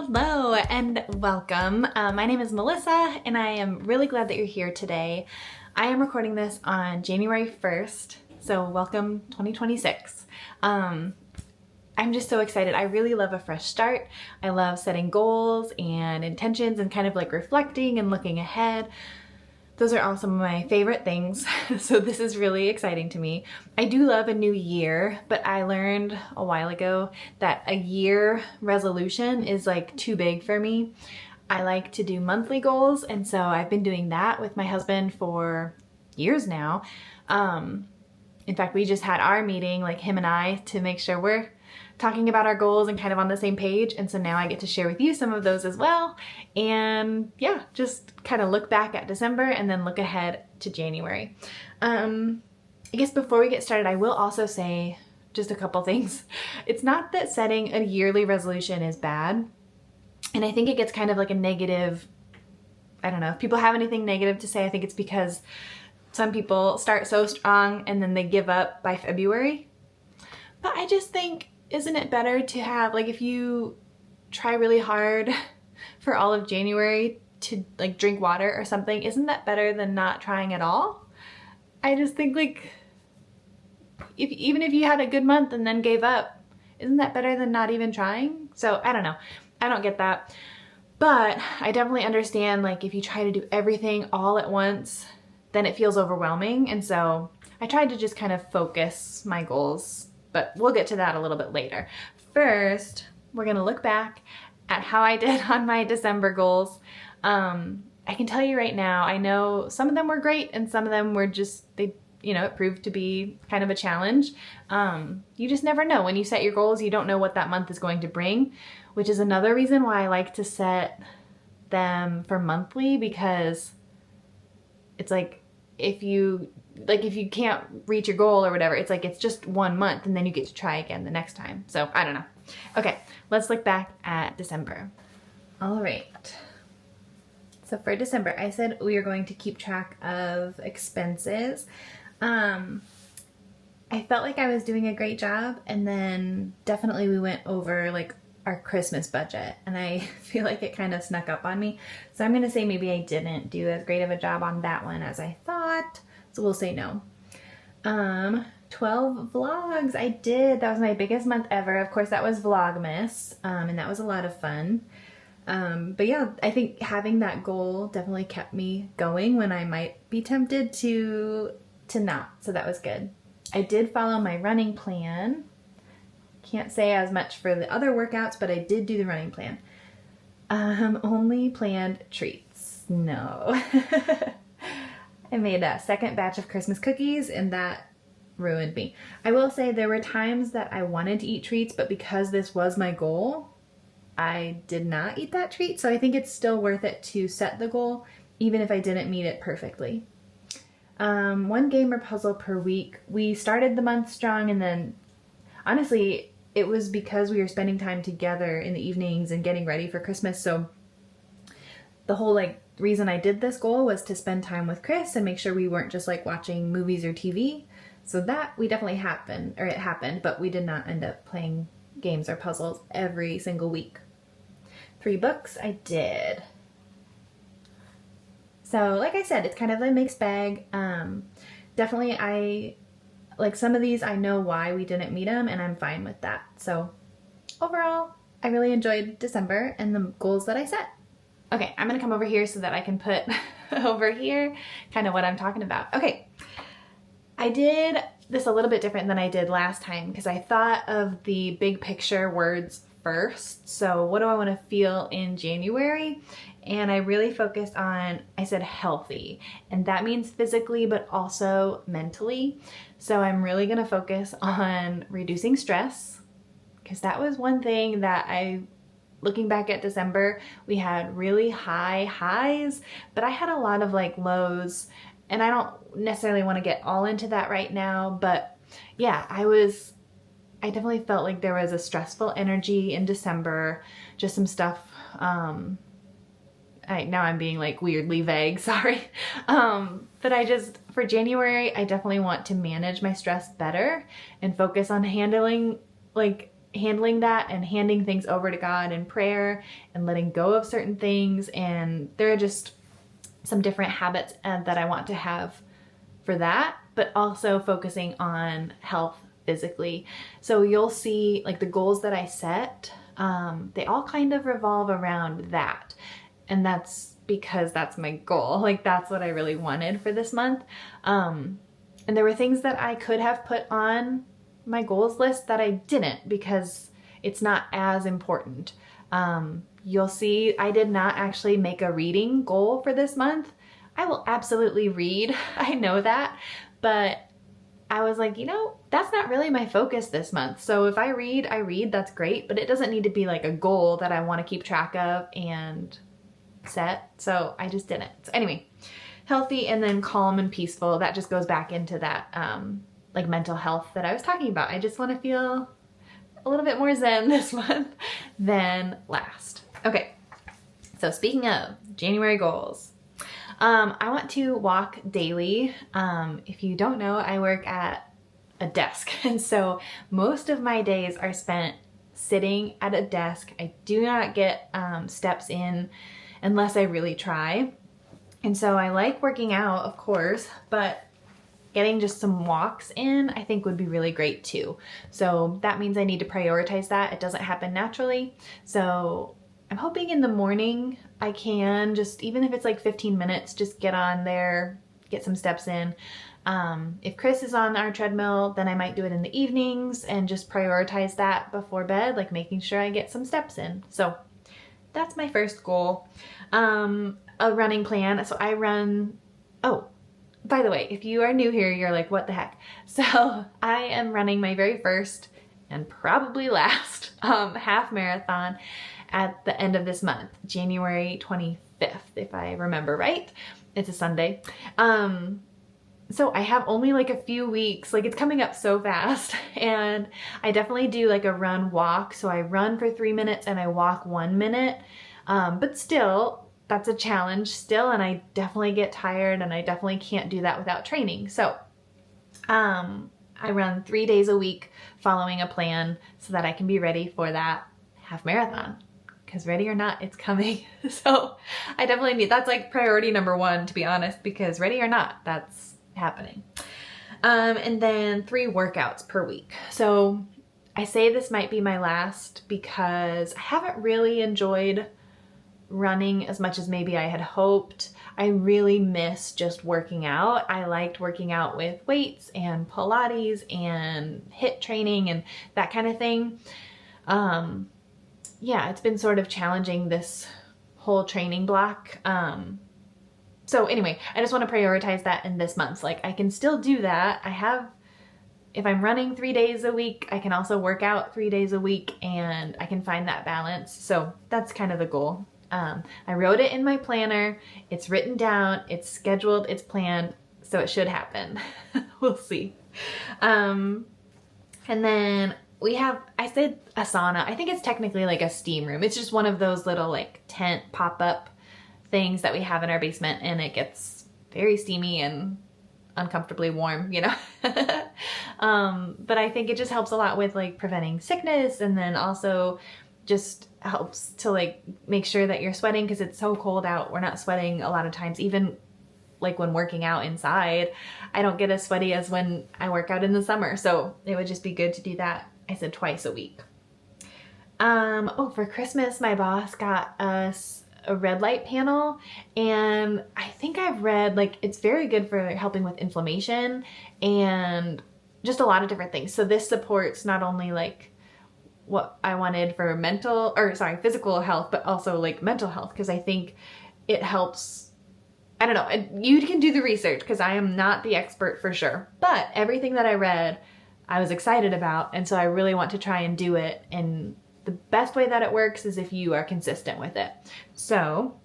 Hello and welcome. My name is Melissa and I am really glad that you're here today. I am recording this on January 1st, so welcome 2026. I'm just so excited. I really love a fresh start. I love setting goals and intentions and kind of like reflecting and looking ahead. Those are all some of my favorite things, so this is really exciting to me. I do love a new year, but I learned a while ago that a year resolution is like too big for me. I like to do monthly goals, and so I've been doing that with my husband for years now. In fact, we just had our meeting, like him and I, to make sure we're talking about our goals and kind of on the same page. And so now I get to share with you some of those as well. And yeah, just kind of look back at December and then look ahead to January. I guess before we get started, I will also say just a couple things. It's not that setting a yearly resolution is bad. And I think it gets kind of like a negative, I don't know, if people have anything negative to say, I think it's because some people start so strong and then they give up by February. But I just think, isn't it better to have, like, if you try really hard for all of January to like drink water or something, isn't that better than not trying at all? I just think, like, even if you had a good month and then gave up, isn't that better than not even trying? So I don't know. I don't get that. But I definitely understand, like, if you try to do everything all at once, then it feels overwhelming. And so I tried to just kind of focus my goals, but we'll get to that a little bit later. First, we're gonna look back at how I did on my December goals. I can tell you right now, I know some of them were great and some of them were just, it proved to be kind of a challenge. You just never know. When you set your goals, you don't know what that month is going to bring, which is another reason why I like to set them for monthly, because it's like, if you can't reach your goal or whatever, it's like it's just 1 month and then you get to try again the next time. So I don't know. Okay, let's look back at December. All right. So for December, I said we are going to keep track of expenses. I felt like I was doing a great job, and then definitely we went over like our Christmas budget, and I feel like it kind of snuck up on me. So I'm gonna say maybe I didn't do as great of a job on that one as I thought. So we'll say no. 12 vlogs I did. That was my biggest month ever. Of course, that was Vlogmas, and that was a lot of fun. But yeah, I think having that goal definitely kept me going when I might be tempted to not. So that was good. I did follow my running plan. Can't say as much for the other workouts, but I did do the running plan. Only planned treats. No. I made a second batch of Christmas cookies and that ruined me. I will say there were times that I wanted to eat treats, but because this was my goal, I did not eat that treat. So I think it's still worth it to set the goal, even if I didn't meet it perfectly. 1 game or puzzle per week. We started the month strong, and then honestly, it was because we were spending time together in the evenings and getting ready for Christmas. So the whole reason I did this goal was to spend time with Chris and make sure we weren't just like watching movies or TV. So that it happened, but we did not end up playing games or puzzles every single week. 3 books I did. So like I said, it's kind of a mixed bag. Definitely some of these I know why we didn't meet them, and I'm fine with that. So overall, I really enjoyed December and the goals that I set. Okay, I'm gonna come over here so that I can put over here kind of what I'm talking about. Okay, I did this a little bit different than I did last time because I thought of the big picture words first. So what do I want to feel in January? And I really focused on, I said healthy, and that means physically but also mentally. So I'm really gonna focus on reducing stress, because that was one thing that looking back at December, we had really high highs, but I had a lot of lows, and I don't necessarily want to get all into that right now, but yeah, I definitely felt like there was a stressful energy in December, just some stuff, now I'm being weirdly vague, sorry. But for January, I definitely want to manage my stress better and focus on handling handling that and handing things over to God in prayer and letting go of certain things. And there are just some different habits that I want to have for that, but also focusing on health physically. So you'll see like the goals that I set, they all kind of revolve around that. And that's because that's my goal. Like that's what I really wanted for this month. And there were things that I could have put on my goals list that I didn't because it's not as important. You'll see I did not actually make a reading goal for this month. I will absolutely read. I know that, but I was like, that's not really my focus this month. So if I read, that's great, but it doesn't need to be like a goal that I want to keep track of and set. So I just didn't. So anyway, healthy and then calm and peaceful. That just goes back into that like mental health that I was talking about. I just want to feel a little bit more zen this month than last. Okay. So speaking of January goals, I want to walk daily. If you don't know, I work at a desk. And so most of my days are spent sitting at a desk. I do not get steps in unless I really try. And so I like working out, of course, but getting just some walks in, I think would be really great too. So that means I need to prioritize that. It doesn't happen naturally. So I'm hoping in the morning I can just, even if it's like 15 minutes, just get on there, get some steps in. If Chris is on our treadmill, then I might do it in the evenings and just prioritize that before bed, like making sure I get some steps in. So that's my first goal. A running plan. So I run, oh, by the way, if you are new here, you're like, what the heck? So I am running my very first and probably last half marathon at the end of this month, January 25th, if I remember right. It's a Sunday. So I have only like a few weeks, like it's coming up so fast, and I definitely do like a run walk. So I run for 3 minutes and I walk 1 minute, but still that's a challenge still. And I definitely get tired and I definitely can't do that without training. So, I run 3 days a week following a plan so that I can be ready for that half marathon. Because ready or not, it's coming. So I definitely need, that's like priority number one, to be honest, because ready or not, that's happening. And then 3 workouts per week. So I say this might be my last because I haven't really enjoyed running as much as maybe I had hoped. I really miss just working out. I liked working out with weights and Pilates and HIIT training and that kind of thing. Yeah, it's been sort of challenging this whole training block. So anyway, I just want to prioritize that in this month. Like I can still do that. If I'm running 3 days a week, I can also work out 3 days a week and I can find that balance. So that's kind of the goal. I wrote it in my planner. It's written down, it's scheduled, it's planned, so it should happen. We'll see. And then I said a sauna. I think it's technically like a steam room. It's just one of those little like tent pop-up things that we have in our basement, and it gets very steamy and uncomfortably warm, but I think it just helps a lot with like preventing sickness, and then also just helps to like make sure that you're sweating because it's so cold out. We're not sweating a lot of times, even like when working out inside. I don't get as sweaty as when I work out in the summer, so it would just be good to do that. I said twice a week. For Christmas, my boss got us a red light panel, and I think I've read like it's very good for helping with inflammation and just a lot of different things. So this supports not only like what I wanted for physical health, but also like mental health, because I think it helps. I don't know, you can do the research because I am not the expert for sure, but everything that I read I was excited about, and so I really want to try and do it, and the best way that it works is if you are consistent with it. So,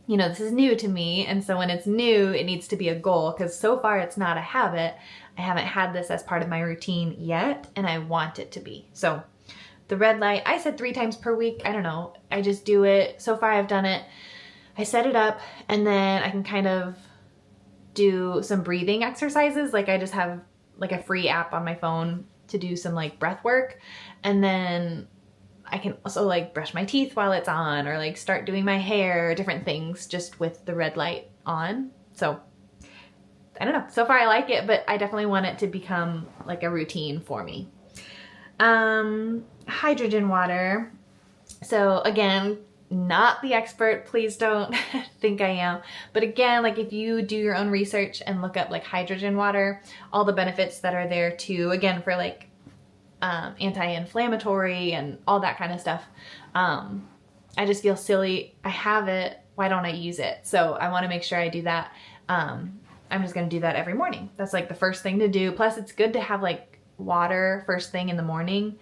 this is new to me, and so when it's new, it needs to be a goal, because so far it's not a habit. I haven't had this as part of my routine yet, and I want it to be. So the red light, I said 3 times per week. I don't know. I just do it. So far I've done it. I set it up, and then I can kind of do some breathing exercises. Like I just have like a free app on my phone to do some like breath work. And then I can also like brush my teeth while it's on, or like start doing my hair, different things just with the red light on. So I don't know. So far I like it, but I definitely want it to become like a routine for me. Hydrogen water. So again, not the expert, please don't think I am. But again, like if you do your own research and look up like hydrogen water, all the benefits that are there too, again, for like anti-inflammatory and all that kind of stuff. I just feel silly. I have it. Why don't I use it? So I want to make sure I do that. I'm just going to do that every morning. That's like the first thing to do. Plus it's good to have like water first thing in the morning.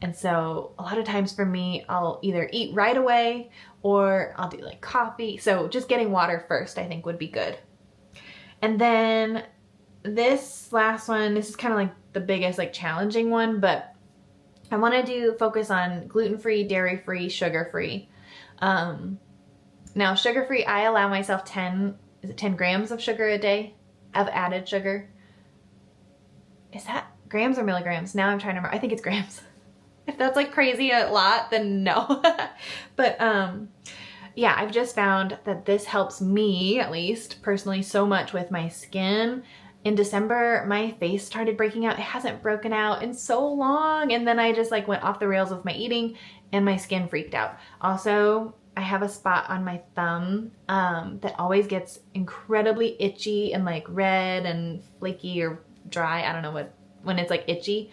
And so a lot of times for me, I'll either eat right away or I'll do like coffee. So just getting water first, I think would be good. And then this last one, this is kind of like the biggest like challenging one, but I want to focus on gluten-free, dairy-free, sugar-free. Now sugar-free, I allow myself 10 grams of sugar a day of added sugar. Is that grams or milligrams? Now I'm trying to remember. I think it's grams. If that's like crazy a lot, then no. But yeah, I've just found that this helps me, at least personally, so much with my skin. In December, my face started breaking out. It hasn't broken out in so long. And then I just like went off the rails with my eating and my skin freaked out. Also, I have a spot on my thumb that always gets incredibly itchy and like red and flaky or dry. I don't know when it's like itchy.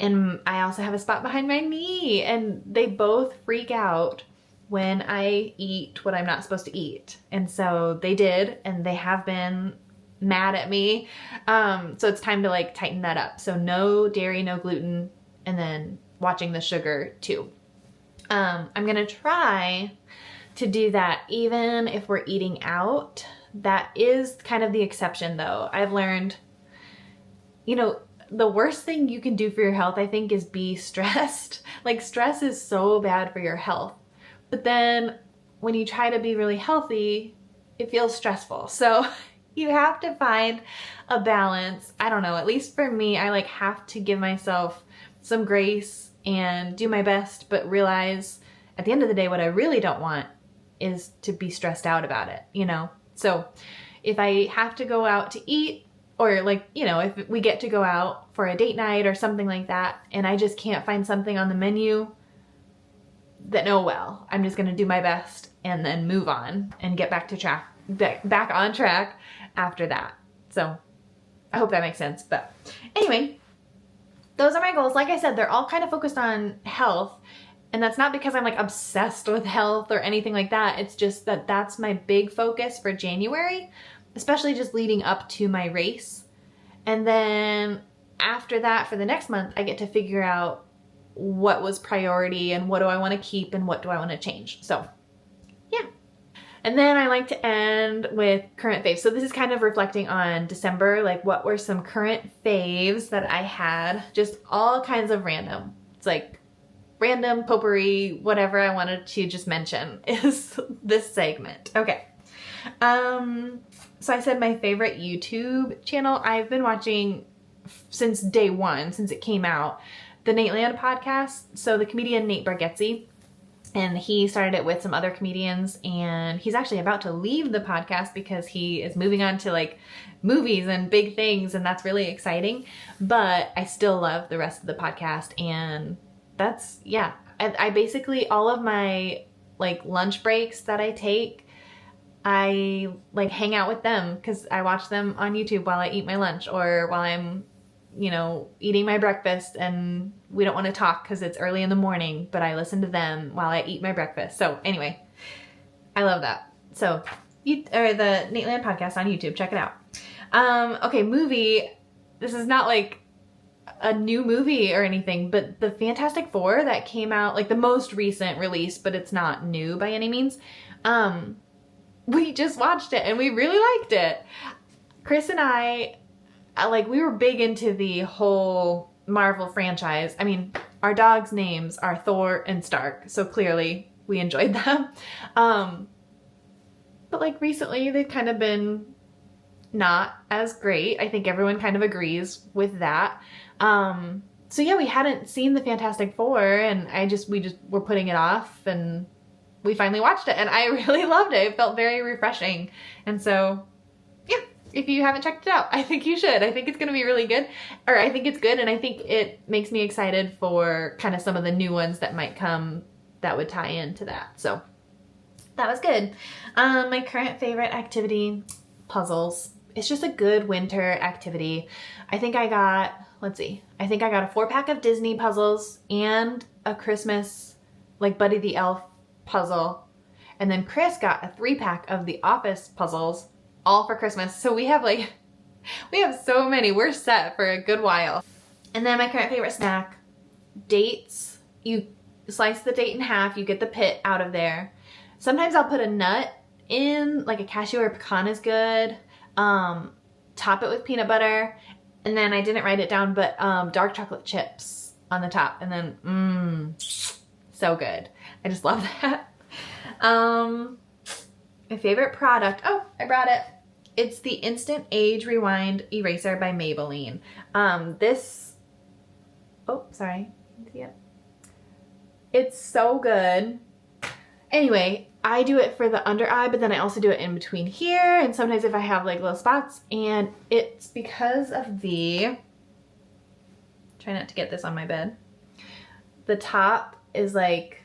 And I also have a spot behind my knee, and they both freak out when I eat what I'm not supposed to eat. And so they did, and they have been mad at me. So it's time to like tighten that up. So no dairy, no gluten, and then watching the sugar too. I'm gonna try to do that even if we're eating out. That is kind of the exception though. I've learned, you know, the worst thing you can do for your health, I think, is be stressed. Like stress is so bad for your health. But then when you try to be really healthy, it feels stressful. So you have to find a balance. I don't know, at least for me, I like have to give myself some grace and do my best, but realize at the end of the day, what I really don't want is to be stressed out about it, you know? So if I have to go out to eat, or like, you know, if we get to go out for a date night or something like that, and I just can't find something on the menu, then oh well, I'm just gonna do my best and then move on and get back on track after that. So I hope that makes sense. But anyway, those are my goals. Like I said, they're all kind of focused on health. And that's not because I'm like obsessed with health or anything like that. It's just that that's my big focus for January, especially just leading up to my race. And then after that, for the next month, I get to figure out what was priority and what do I want to keep and what do I want to change. So yeah. And then I like to end with current faves. So this is kind of reflecting on December, like what were some current faves that I had, just all kinds of random. It's like random potpourri, whatever I wanted to just mention is this segment. Okay. So I said my favorite YouTube channel I've been watching since day one, since it came out, the Nateland podcast. So the comedian Nate Bargatze, and he started it with some other comedians, and he's actually about to leave the podcast because he is moving on to like movies and big things, and that's really exciting. But I still love the rest of the podcast, and that's, yeah. I basically, all of my like lunch breaks that I take, I like hang out with them because I watch them on YouTube while I eat my lunch or while I'm, you know, eating my breakfast and we don't want to talk because it's early in the morning, but I listen to them while I eat my breakfast. So anyway, I love that. So the Nateland podcast on YouTube, check it out. Okay, movie. This is not like a new movie or anything, but the Fantastic Four that came out, like the most recent release, but it's not new by any means. We just watched it and we really liked it. Chris and I, like, we were big into the whole Marvel franchise. I mean, our dogs' names are Thor and Stark, so clearly we enjoyed them. But like recently they've kind of been not as great. I think everyone kind of agrees with that. so yeah, we hadn't seen the Fantastic Four, and we just were putting it off, and we finally watched it, and I really loved it. It felt very refreshing. And so, yeah, if you haven't checked it out, I think you should. I think it's going to be really good, or I think it's good, and I think it makes me excited for kind of some of the new ones that might come that would tie into that. So that was good. My current favorite activity, puzzles. It's just a good winter activity. I think I got, let's see, I think I got a 4-pack of Disney puzzles and a Christmas, like Buddy the Elf puzzle. And then Chris got a 3-pack of the Office puzzles, all for Christmas. So we have so many. We're set for a good while. And then my current favorite snack, dates. You slice the date in half, you get the pit out of there. Sometimes I'll put a nut in, like a cashew or pecan is good. Top it with peanut butter. And then I didn't write it down, but dark chocolate chips on the top. And then, so good. I just love that. My favorite product, oh, I brought it. It's the Instant Age Rewind Eraser by Maybelline. Oh, sorry. See it? It's so good. Anyway, I do it for the under eye, but then I also do it in between here, and sometimes if I have like little spots, and it's because of try not to get this on my bed. The top is like,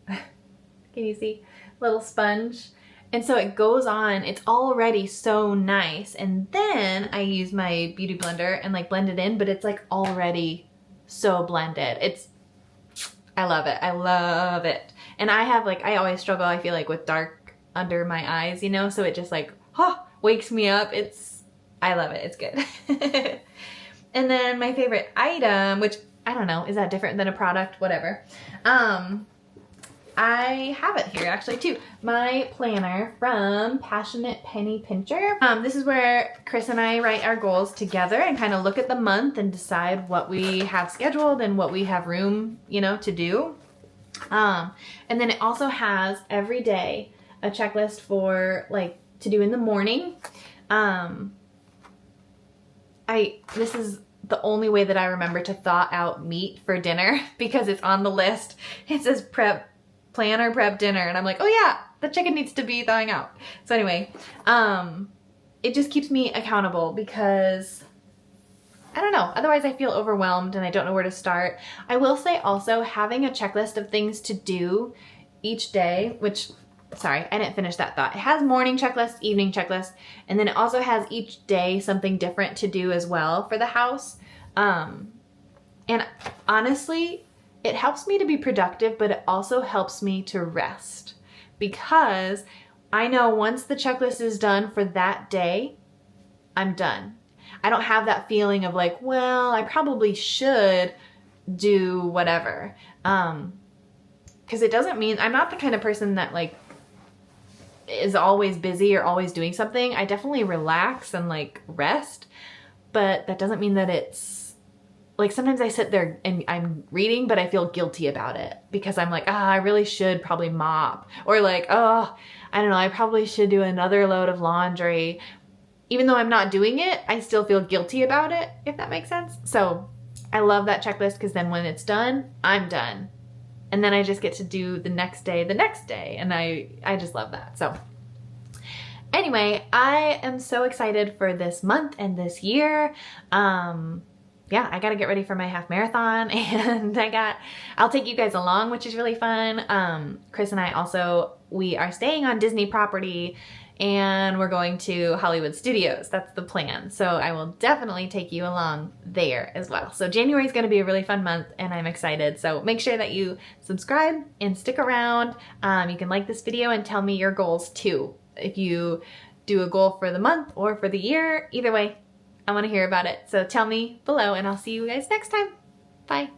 can you see? Little sponge. And so it goes on, it's already so nice. And then I use my beauty blender and like blend it in, but it's like already so blended. I love it. I love it. And I always struggle, I feel like, with dark under my eyes, you know? So it just like, wakes me up. I love it. It's good. And then my favorite item, which I don't know, is that different than a product? Whatever. I have it here actually too. My planner from Passionate Penny Pincher. This is where Chris and I write our goals together and kind of look at the month and decide what we have scheduled and what we have room, you know, to do. And then it also has every day a checklist for like to do in the morning. This is the only way that I remember to thaw out meat for dinner because it's on the list. It says plan or prep dinner, and I'm like, oh yeah, the chicken needs to be thawing out. So anyway, it just keeps me accountable because I don't know, otherwise I feel overwhelmed and I don't know where to start. I will say also having a checklist of things to do each day, which, sorry, I didn't finish that thought. It has morning checklist, evening checklist, and then it also has each day something different to do as well for the house. And honestly, it helps me to be productive, but it also helps me to rest because I know once the checklist is done for that day, I'm done. I don't have that feeling of like, well, I probably should do whatever. Because it doesn't mean, I'm not the kind of person that like is always busy or always doing something. I definitely relax and like rest, but that doesn't mean that it's like sometimes I sit there and I'm reading, but I feel guilty about it because I'm like, I really should probably mop, or like, I don't know, I probably should do another load of laundry. Even though I'm not doing it, I still feel guilty about it, if that makes sense. So I love that checklist because then when it's done, I'm done. And then I just get to do the next day. And I just love that. So anyway, I am so excited for this month and this year. Yeah, I gotta get ready for my half marathon, and I'll take you guys along, which is really fun. Chris and I also, we are staying on Disney property and we're going to Hollywood Studios. That's the plan. So I will definitely take you along there as well. So January is gonna be a really fun month and I'm excited. So make sure that you subscribe and stick around. You can like this video and tell me your goals too. If you do a goal for the month or for the year, either way, I want to hear about it. So tell me below and I'll see you guys next time. Bye.